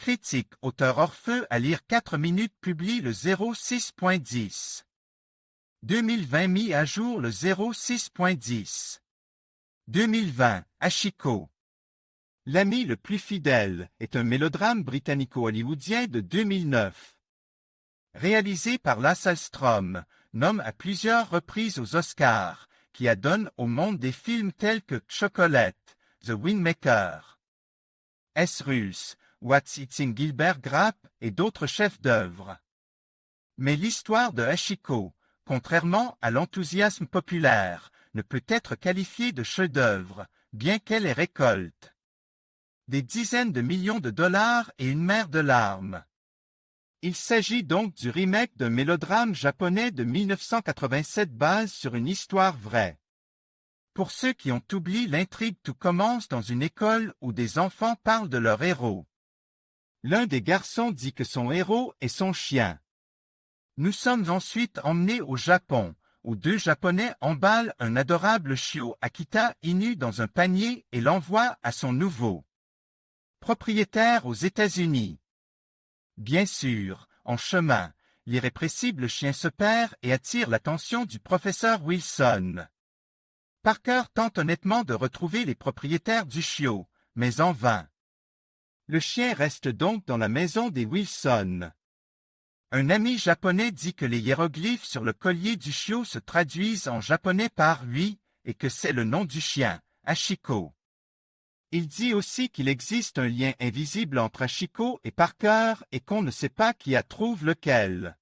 Critique auteur Orfeu à lire 4 minutes publie le 06.10. 2020 mis à jour le 06.10. 2020, Hachiko. L'ami le plus fidèle est un mélodrame britannico-hollywoodien de 2009. Réalisé par Lasse Hallström, nomme à plusieurs reprises aux Oscars, qui adonne au monde des films tels que Chocolate, The Windmaker, S-Rules, What's Eating Gilbert Grape et d'autres chefs-d'œuvre. Mais l'histoire de Hachiko, contrairement à l'enthousiasme populaire, ne peut être qualifiée de chef-d'œuvre, bien qu'elle ait récolte des dizaines de millions de dollars et une mer de larmes. Il s'agit donc du remake d'un mélodrame japonais de 1987 basé sur une histoire vraie. Pour ceux qui ont oublié l'intrigue, tout commence dans une école où des enfants parlent de leur héros. L'un des garçons dit que son héros est son chien. Nous sommes ensuite emmenés au Japon, où 2 Japonais emballent un adorable chiot Akita Inu dans un panier et l'envoient à son nouveau propriétaire aux États-Unis. Bien sûr, en chemin, l'irrépressible chien se perd et attire l'attention du professeur Wilson. Parker tente honnêtement de retrouver les propriétaires du chiot, mais en vain. Le chien reste donc dans la maison des Wilson. Un ami japonais dit que les hiéroglyphes sur le collier du chiot se traduisent en japonais par lui et que c'est le nom du chien, Hachiko. Il dit aussi qu'il existe un lien invisible entre Hachiko et Parker et qu'on ne sait pas qui trouve lequel.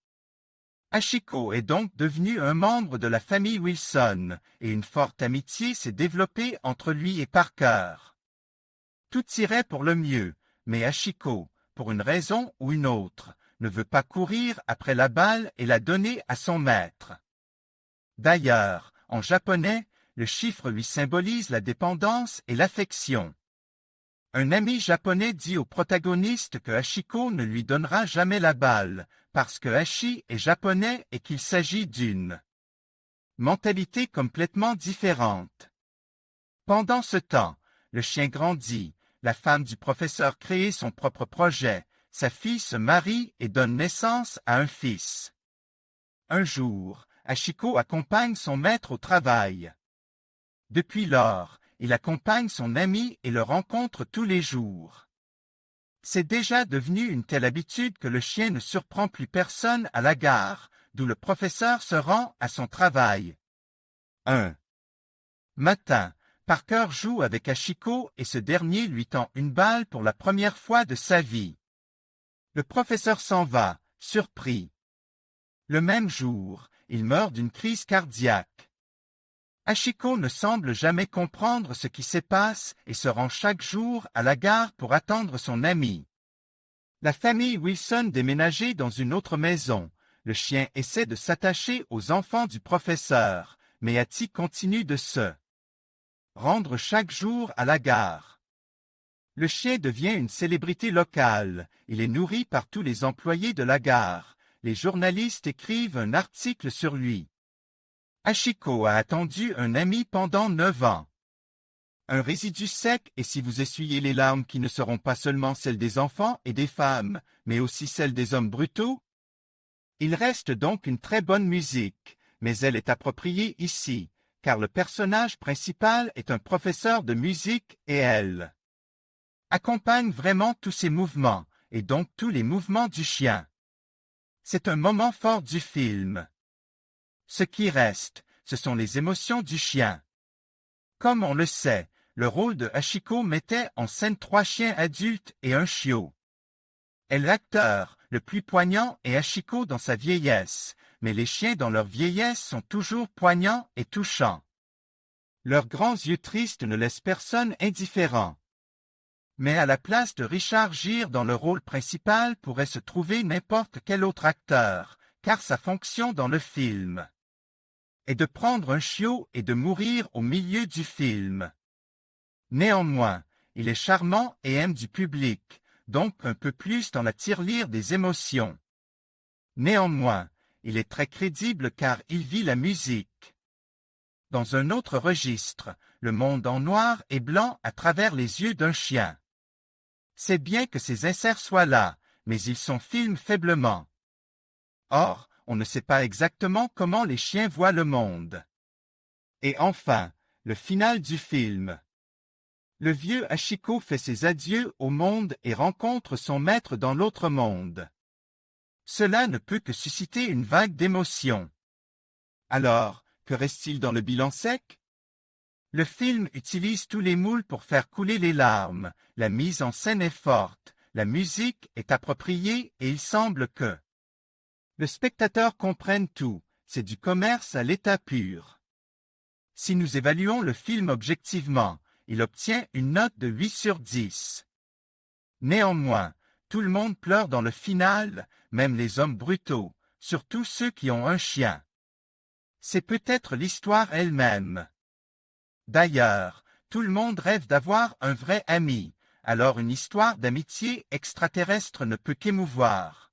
Hachiko est donc devenu un membre de la famille Wilson et une forte amitié s'est développée entre lui et Parker. Tout irait pour le mieux, mais Hachiko, pour une raison ou une autre, ne veut pas courir après la balle et la donner à son maître. D'ailleurs, en japonais, le chiffre lui symbolise la dépendance et l'affection. Un ami japonais dit au protagoniste que Hachiko ne lui donnera jamais la balle, parce que Hachi est japonais et qu'il s'agit d'une mentalité complètement différente. Pendant ce temps, le chien grandit, la femme du professeur crée son propre projet, sa fille se marie et donne naissance à un fils. Un jour, Hachiko accompagne son maître au travail. Depuis lors, il accompagne son ami et le rencontre tous les jours. C'est déjà devenu une telle habitude que le chien ne surprend plus personne à la gare, d'où le professeur se rend à son travail. Un matin, Parker joue avec Hachiko et ce dernier lui tend une balle pour la première fois de sa vie. Le professeur s'en va, surpris. Le même jour, il meurt d'une crise cardiaque. Hachiko ne semble jamais comprendre ce qui se passe et se rend chaque jour à la gare pour attendre son ami. La famille Wilson déménageait dans une autre maison. Le chien essaie de s'attacher aux enfants du professeur, mais Hachi continue de se rendre chaque jour à la gare. Le chien devient une célébrité locale. Il est nourri par tous les employés de la gare. Les journalistes écrivent un article sur lui. Hachiko a attendu un ami pendant 9 ans. Un résidu sec et si vous essuyez les larmes qui ne seront pas seulement celles des enfants et des femmes, mais aussi celles des hommes brutaux? Il reste donc une très bonne musique, mais elle est appropriée ici, car le personnage principal est un professeur de musique et elle accompagne vraiment tous ses mouvements, et donc tous les mouvements du chien. C'est un moment fort du film. Ce qui reste, ce sont les émotions du chien. Comme on le sait, le rôle de Hachiko mettait en scène 3 chiens adultes et un chiot. L'acteur le plus poignant est Hachiko dans sa vieillesse, mais les chiens dans leur vieillesse sont toujours poignants et touchants. Leurs grands yeux tristes ne laissent personne indifférent. Mais à la place de Richard Gere dans le rôle principal pourrait se trouver n'importe quel autre acteur, car sa fonction dans le film est de prendre un chiot et de mourir au milieu du film. Néanmoins, il est charmant et aime du public, donc un peu plus dans la tirelire des émotions. Néanmoins, il est très crédible car il vit la musique. Dans un autre registre, le monde en noir et blanc à travers les yeux d'un chien. C'est bien que ces inserts soient là, mais ils sont filment faiblement. Or, on ne sait pas exactement comment les chiens voient le monde. Et enfin, le final du film. Le vieux Hachiko fait ses adieux au monde et rencontre son maître dans l'autre monde. Cela ne peut que susciter une vague d'émotion. Alors, que reste-t-il dans le bilan sec? Le film utilise tous les moules pour faire couler les larmes, la mise en scène est forte, la musique est appropriée et il semble que le spectateur comprenne tout, c'est du commerce à l'état pur. Si nous évaluons le film objectivement, il obtient une note de 8 sur 10. Néanmoins, tout le monde pleure dans le final, même les hommes brutaux, surtout ceux qui ont un chien. C'est peut-être l'histoire elle-même. D'ailleurs, tout le monde rêve d'avoir un vrai ami, alors une histoire d'amitié extraterrestre ne peut qu'émouvoir.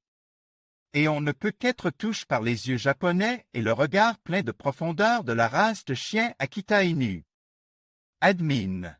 Et on ne peut qu'être touché par les yeux japonais et le regard plein de profondeur de la race de chien Akita Inu. Admin.